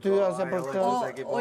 ty ose për këtë. O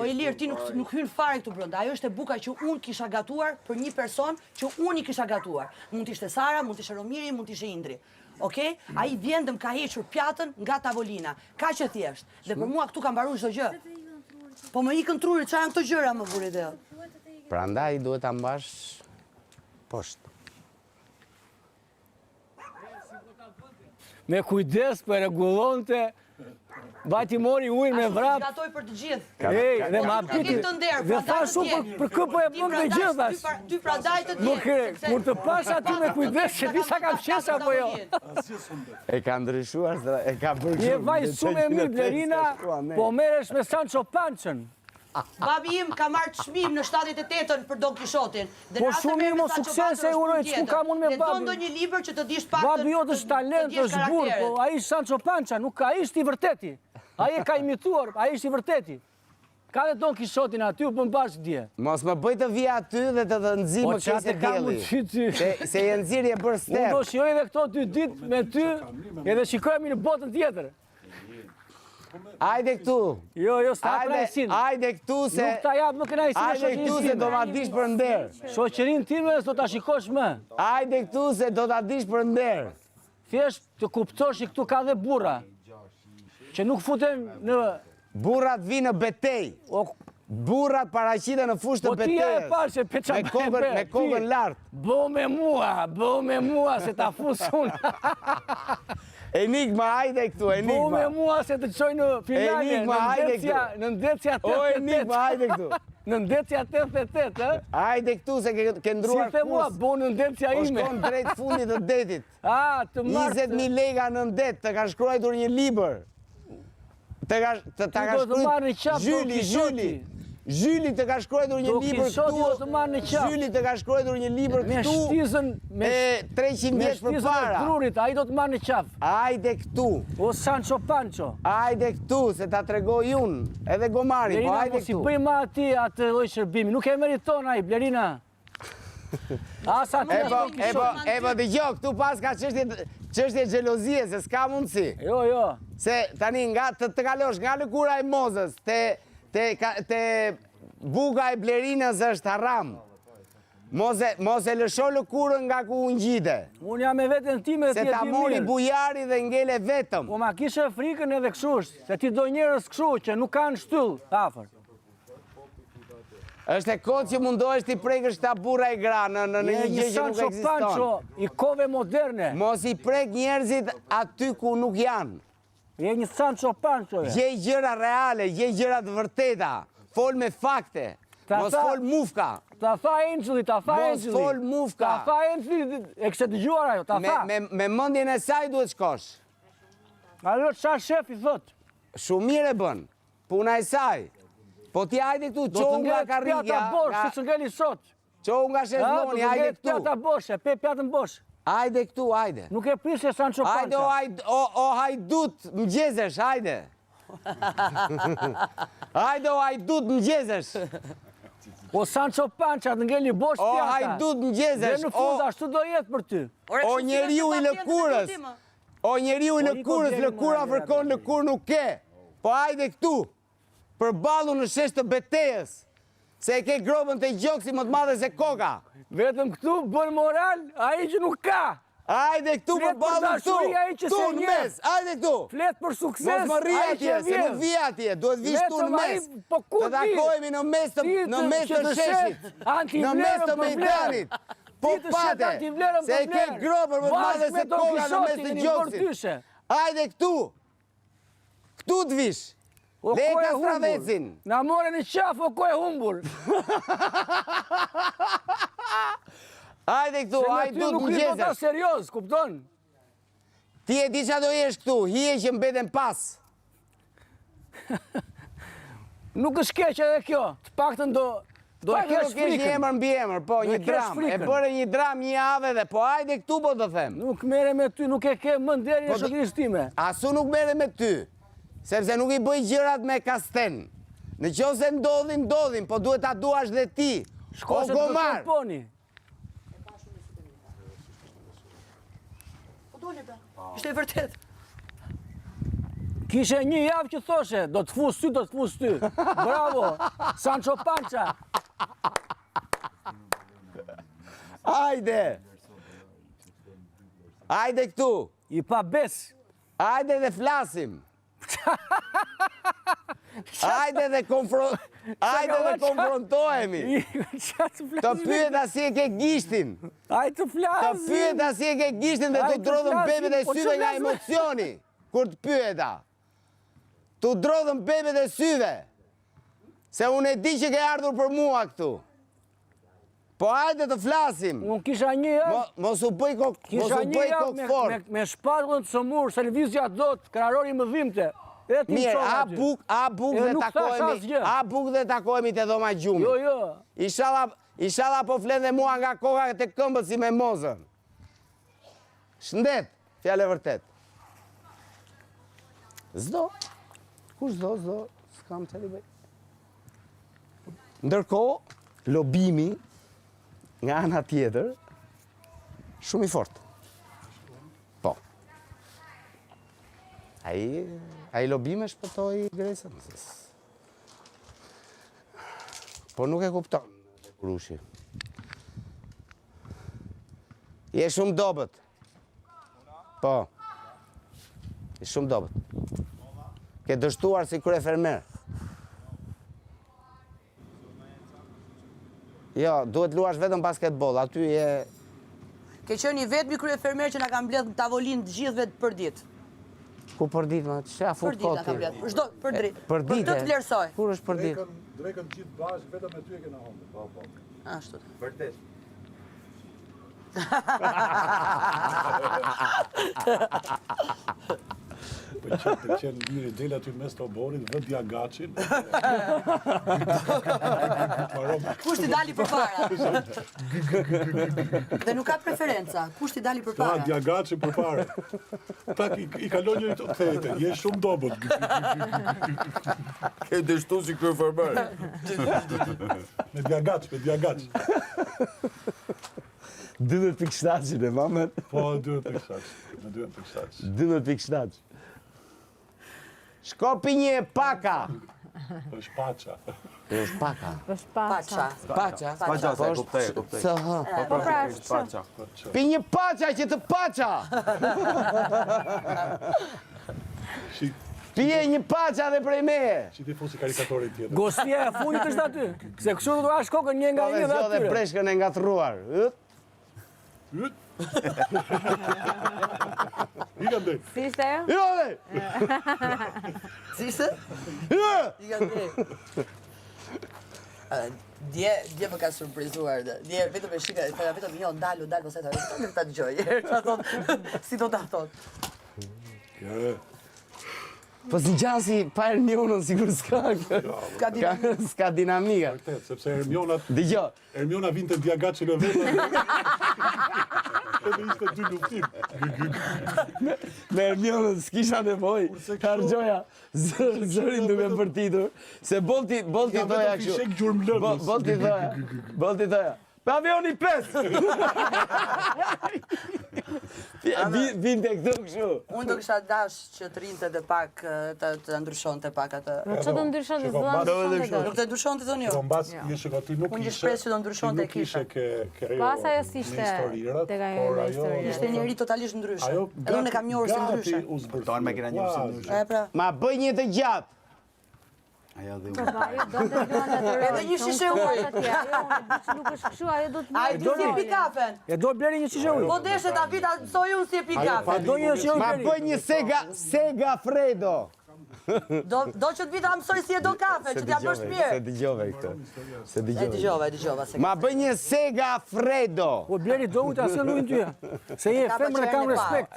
Ilir, ti nuk hyn fare këtu brenda. Ajo është e buka që unë kisha gatuar për një person që unë i kisha gatuar. Mund t'ishte Sara, mund t'ishte Romiri, mund t'ishte Indri. Okej? Ai vjen dhe më ka hequr pjatën nga tavolina. Kaq e thjesht. Dhe për mua këtu ka mbaruar çdo gjë. Po më ikën trurit, çfarë janë këto gjëra më vuri dhe? Prandaj duhet ta mbash poshtë. Me kujdes për regulonte, bati mori ujnë me vrap. Ashtu gatoj për të gjithë. Ej, dhe ma piti, dhe tha shumë për këpo e bën dhe gjithas. Ty prandaj të tjerë. Kur të pash aty me kujdes, që disa kam qesha apo jo. E ka ndryshuar, e ka bërë Je vaj shumë e mirë Blerina, po meresh me Sancho Pançën. Babi im ka marrë çmim në 78-ën për Don Kishotin. Po shumë i mo suksese e uroj, që ku kam unë me babi. Lexon ndonjë libër që të dish pak. Babi jo është talent, është burr, po ai Sancho Pança, nuk ka ishte i vërteti. Ai e ka imituar, ai ishte i vërteti. Ka dhe Don Kishotin aty, po më bashkë dje. Mos më bëj të vija aty dhe të nxi më kësaj dielli. Se je nxirje për step. Unë do shijoj edhe këto 2 ditë me ty, edhe shikojmë në botën tjetër. Ajde këtu. Jo, s'ta presin. Ajde këtu se... Nuk ta jap më kënaqësi me shoqërinë. Ajde këtu se do ma dish për nder. Shoqërinë time do ta shikosh më. Ajde këtu se do ta dish për nder. Thjesht të kuptosh që këtu ka dhe burra. Që nuk futen në... Burrat vinë në betej. Burrat paraqiten në fushë të betejës. Po ti e parë që peqa me kokën lart. Bëu me mua se ta fus unë. Enigma, hajde këtu, Enigma. Bëu me mua se të qoj në finale, Enigma, hajde këtu. Në ndecja 88. O, Enigma, hajde këtu. Në ndecja 88, e? Hajde këtu se ke ndruar Si the mua, bëu në ndecja ime. Po shkon drejt fundit të detit. Të martë. 20.000 lekë në ndet, të ka shkruar një libër. Të ka shkruar Zhyli të ka shkruar një libër këtu. Zhyli të ka shkruar një libër këtu. Me 300 vjeç përpara. Ai do të marrë në qaf. Hajde këtu. O Sancho Panço. Hajde këtu se ta tregoj unë, edhe Gomari, po hajde këtu. Si bëjmë aty atë lloj shërbimi, nuk e meriton ai Blerina. Epo dëgjoj, këtu pas ka çështje xhelozie se s'ka mundsi. Jo. Se tani nga të kalosh nga lëkura e Mozës te buka e Blerinës është haram. Mos e lësho lëkurën nga ku unë gjide. Unë jam me veten time dhe ti e ti mirë. Se ta mori bujari dhe ngele vetëm. Po ma kishe frikën edhe këshush, se ti do njerës këshu që nuk kanë shtyll, afër. Është e kohë që mundohesh ti prekësh ta burra e gra në një gjë që nuk ekziston. Panço, i kove moderne. Mos i prek njerëzit aty ku nuk janë. Je një Sancho Panço. Gjej gjëra reale, gjej gjëra të vërteta. Fol me fakte. Mos fol mufka. Ta tha Angeli, Mos fol mufka. Ta tha Angeli, e kështë të gjuar ajo, ta tha. Me mendjen e saj duhet shkosh. Alo, qa shef i thot? Shumë mirë e bën. Puna e saj. Po ti hajde këtu, qohu nga karrigja. Do të ngel pjata bosh, si që ngeli sot. Qohu nga shezloni, hajde këtu. Pjata bosh, pe pjatën bosh. Hajde këtu, hajde. Nuk e prishe Sancho Pança. Hajde, o hajdut, mëgjezesh, hajde. Hajde, o hajdut, mëgjezesh. O Sancho Pança, të ngeli bosh pjata. O hajdut, mëgjezesh. Dhe në fund, ashtu do jetë për ty. O njeriu i lëkurës. O njeriu i lëkurës, lëkura fërkon, lëkur nuk ke. Po hajde këtu. Për balu në shesh të betejës. Se e ke grobën të gjoksi më të madhe se koka. Vetëm këtu bën moral, ai që nuk ka. Hajde këtu për balu këtu. Tu në mes, hajde këtu. Flet për sukses, mos më rri atje, se nuk vi atje. Duhet vish tu në mes. Të takojemi në mes të sheshit. Në mes të mejdanit. Po pate, se e ke grobën më të madhe se koka në mes të gjoksit. Hajde këtu. Këtu të vish. Dhe e ka stravecin. Na more në qaf o ko e humbur. Hajde këtu, hajde du të nuk i do ta serios, kupton? Ti e di qa do jesh këtu, hije që mbeten pas. Nuk është keq edhe kjo, të paktën do e kesh frikën. Një emër mbi emër, po, një dram. E bërë një dram një ave dhe, po hajde këtu po të them. Nuk mere me ty, nuk e ke më nderi në shoqërisë time. Asu nuk mere me ty. Sepse nuk i bëj gjërat me kasten. Në qoftë se ndodhin, po duhet ta duash dhe ti. O Gomar. Po dole be, ishte e vërtet. Kishe një javë që thoshe, do të fus ty, do të fus ty. Bravo, Sancho Pança. Hajde! Hajde këtu! I pa bes. Hajde dhe flasim! Hajde dhe konfrontohemi! Të pyeta si e ke gishtin! Hajde të flasim! Të pyeta si e ke gishtin dhe të drodhën bebet e syve nga emocioni! Kur të pyeta! Të drodhën bebet e syve! Se unë e di që ke ardhur për mua këtu! Po hajde të flasim! Unë kisha një javë... Mos u bëj kokë fort! Me shpatullën të sëmur, Servizja dot, krarori më dhimte. Mirë, a buk dhe takohemi të dhoma gjumi. Jo. Ishala po flen dhe mua nga koka të këmbët si me mozën. Shëndet, fjale vërtet. Zdo. Kush zdo, s'kam të libej. Ndërkohë, lobimi nga ana tjetër, shumë i fort. Po. Ai lobime shpëtoi Gresën. Po nuk e kupton Rushi. Je shumë dobët. Po. Je shumë dobët. Ke dështuar si kryefermer. Jo, duhet luash vetëm basketbol, aty je... Ke qenë i vetmi kryefermer që na ka mbledh në tavolinë të gjithëve për ditë. Ku për ditë, ma? Që a fut koti? Për ditë, Shdo, për dritë. Për ditë? Për të vlerësoj. Kur është për ditë? Drekën gjithë bashkë, vetëm e ty e kena humbur. Ashtu. Vërtet. Për qenë liri del aty mes të oborit, vë Djagacin. Kush t'i dali për para? Dhe nuk ka preferenca. Kush t'i dali për Ta para? Djagacin për para. Tak, i kalon njëri të thete, je shumë dobët. Ke dështu si kryefermer. Me Djagac. 12.7 e mamet. Po, 2.7. 12.7. Shko pi një paka. është Paça. Është paka. Paça. Paça. Paça, se kuptej. Po pra, është Paça. Pi një paça që të paça. Pije një paça dhe prej meje. Që ti fosi karikatori tjetër. Gostia e fundit është aty. Se kështu do ash kokën një nga një dhe Dhe atyre. preshkën e ngatruar. I ka ndej. Si ishte ajo? Jo dhe! Si ishte? Jo! I ka ndej. Dje më ka surprizuar. Dje vetëm e shika, vetëm jo, ndalu, pastaj ta dëgjoj. Si do ta thot? Po si gjanë si pa Hermionën, sigur s'ka dinamika. Vërtet, sepse Hermiona vinte Djagacin e vetë. Edhe ishte dy luftim. Me Hermionën s'kisha nevoj, hargjoja zërin duke përtitur, se bolti thoja kështu. Fishek gjurmë lënës. Bolti thoja. Pavioni 5! Vinte këtu kështu. Unë do kisha dash që të rinte dhe pak, të ndryshonte pak atë. Që do ndryshon të zdojnë Nuk të ndryshonte zonë jo. Po mbas një shiko, ti nuk Unë ishe... shpresë që do ndryshonte kisha. Ti nuk ishe Pas ajo si ishte tek ajo me historirat. Ishte njëri totalisht ndryshe. Ajo Edhe unë e kam njohur si ndryshe. Tonë me kena njohur si ndryshe. E pra. Ma bëj një të gjatë. Ajo dhe Po ajo do të luan atë rol. Edhe një shishe ujë. Ajo nuk është kështu, ajo do të Ai di si e pi kafen. E do bleri një shishe ujë. Po deshe ta vita soj unë si e pi kafen. Do një shishe Ma ujë. bëj një Sega Fredo. Do që të vita mësoj si e do kafe, që t'ja bësh Se mirë. dëgjove këtë. Se E dëgjova se. Ma bëj një Sega Fredo. Po bleri do ujtë asë në ujnë tyja. Se je femër e kam respekt.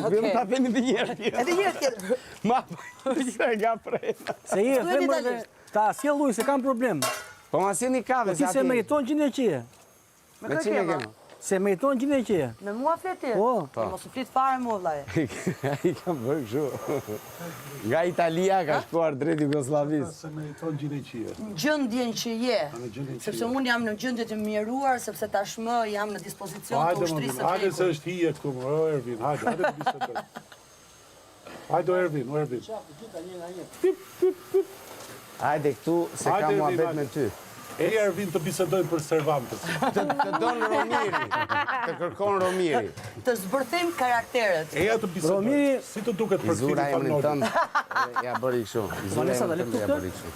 Vëmë ta themi të njerë tjetër. Edhe një tjetër. Ma bëj një Sega Fredo. Se je Thuaj femër dhe italisht. ta sjell ujë se kam problem. Po ma si një kave, Ti se meriton 100 qije. Me Me kërë cime kema. kema? Se meriton 100 qije. Me mua fleti? Po. Mos u flit fare mua vllaje. I kam bërë kështu. Nga Italia ka shkuar drejt Jugosllavisë. Se meriton gjine qie. Gjendjen që je, Në gjendjen që sepse je. unë jam në gjendje të mjeruar, sepse tashmë jam në dispozicion të Hajde më ushtrisë vin, së hajde se prekut. është hije këtu më, Ervin, hajde të bisedoj. Hajde Ervin, Ervin. Hajde këtu, se Hajde, ka mua Ervin, bet me ty. E Ervin të bisedojnë për Cervantes. Të donë Romiri, të kërkon Romiri. Të zbërthejmë karakteret. Eja të bisedojnë. Romiri- Si të duket për Izura filmin emrin Fanoli? tënd, ja bëri kështu. Izura Vanessa, emrin dalë tënd, ja këtu bëri kështu.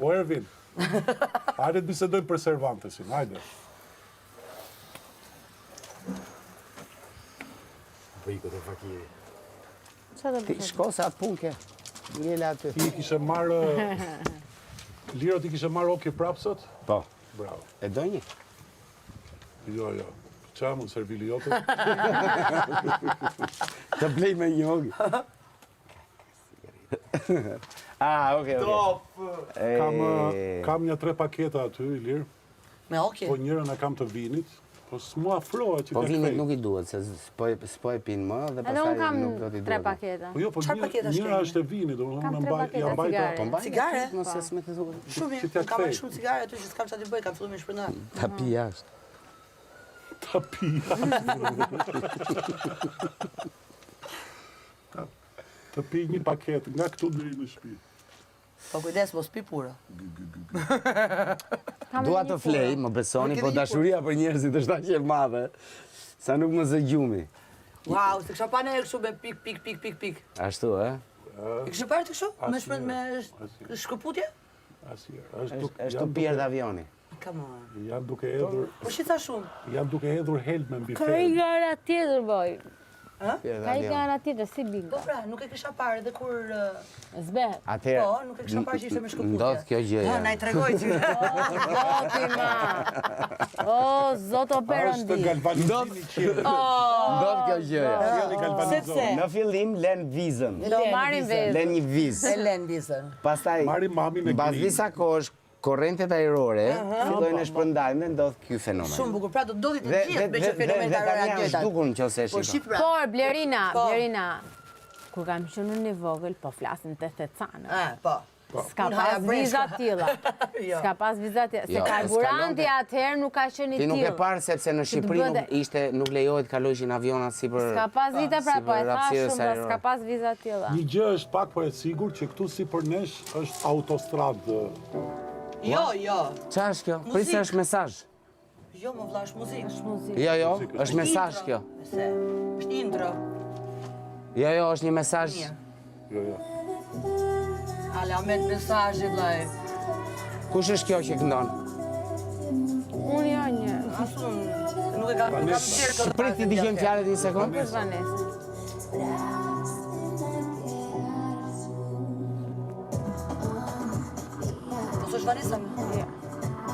O Ervin, hajde të bisedojnë për Cervantesin, hajde. Qa do Ti të shko se atë punë ke. Ngele aty. Ti i kishe marrë... Liro ti kishe marrë okje prapë sot? Po. Bravo. E do një? Jo. Qa mund servili jote? Të blej me një ogë. Okej. Kam një 3 paketa aty, Ilir, Me okje. po njërën e kam të vinit, po s'mu afroa që Po të vinit kthej. nuk i duhet, se s'po e pinë më dhe Edhe unë pastaj kam nuk do t'i 3 duhet. paketa. Po jo, po Çfarë paketash njëra keni? është e vinit, do Kam më 3 mbaj, paketa ja mbaj cigare. Po mbaj Cigare? Nëse s'me të duhet. Shumë Si mirë, t'ja kam kthej. shumë cigare aty që s'kam çfarë të bëj, kam filluar me shpërndar. Ta pi jashtë. ta pija. Të pi një paket nga këtu deri në shtëpi. Po kujdes, mos pi pura. Dua të flej, më besoni, Nuk e po di dashuria për njerëzit është aq e madhe, sa nuk më zë gjumi. Wow, se kisha pa ne kështu me pik. Ashtu, E kishe parë të kështu? Me shpërnd me shkëputje? Asnjëherë. Është bjerë d'avioni. Come on. Janë duke hedhur, Po shi tha shumë. janë duke hedhur helme mbi Ka i ferë. gara tjetër, boj. Bjerë Ka i d'avioni. gara tjetër, si Po bingo. pra, nuk e kisha parë edhe kur... Zbehet. Atëherë, Po, nuk e kisha parë që ishte me shkëputje. ndodh kjo gjë. Ha, na i tregoj që... Zoti ma. O, zoto Është perëndi. galvanizimi qiellit. Ndodh kjo gjë. Qielli galvanizohet. Sepse? Në fillim lën vizën. Do marim vezë. Lën një vizë. E len vizën. Pastaj, Mari mamin e mbas gri. disa kohësh, korrentet ajrore fillojnë të shpërndajnë dhe ndodh ky fenomen. Shumë bukur, pra do ndodhi të Dhe gjithë me që fenomen të tani janë radiotat. zhdukur nëse e Po shikon. shif pra. Por, Blerina, Po. Blerina, kur kam qenë në vogël, po flasin të thecanë. Po. S'ka Unë haja pas breshka. viza tilla. Jo. S'ka pas viza tilla. Se Jo, karburanti s'kalonte. atëherë nuk ka qenë i Ti nuk e tillë. parë sepse në Që të Shqipëri bënte- nuk lejohet kalojshin avionat sipër. S'ka pas vita pra, po e sipër thashëm, rapsirës pra ajrore. s'ka pas viza tilla. Një gjë është pak po e sigurt që këtu si për nesh është autostradë. Jo. Çfarë është kjo? Prisë Muzikë. është mesazh. Jo, më vlla, është muzikë. Është muzikë. Jo, është mesazh kjo. Se, është intro. Jo, është një mesazh. Mirë. Jo. Ale, amet mesazhi, vllai. Kush është kjo që këndon? Unë jo një. Asun, nuk e kam gjerë këtë. Prit të dëgjojmë fjalët një sekond. Është Vanessa. Mos është Vanessa? Jo.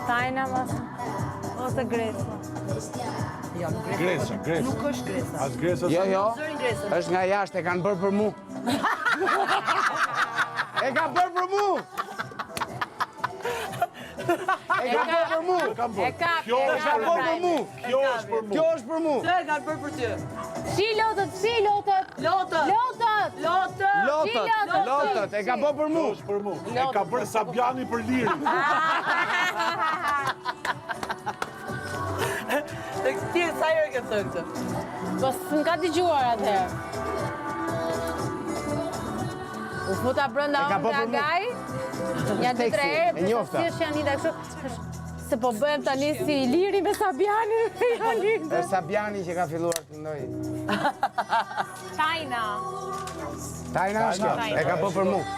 Tajna mas. Ose Gresa. Jo, Gresa. nuk është Gresa. As Gresa. Jo, Zërin Gresa. është nga jashtë, e kanë bërë për mu. E ka bërë për mu! E ka bërë për mu! E ka. Kjo e është ka Ka bërë për mu! Kjo është për mu. Kjo është për mu! Se e kanë bërë për ty. Shi lotët, shi lotët. Lotët. Lotët. Lotët. Lotët, e ka bërë për mu! Kjo është për mu. E ka bërë Sabjani për liri. Të këti sa herë ke thënë këtë? Po s'm ka dëgjuar atëherë. U futa brenda E ka unë bërë për mu. dragaj. Ja dy tre Teksti, herë, e njofta. përse si janë nida kështu. Se po bëhem tani si Iliri me Sabianin. Është Sabjani që ka filluar të këndoj. Tajna. Tajna është kjo, e ka bërë për mu.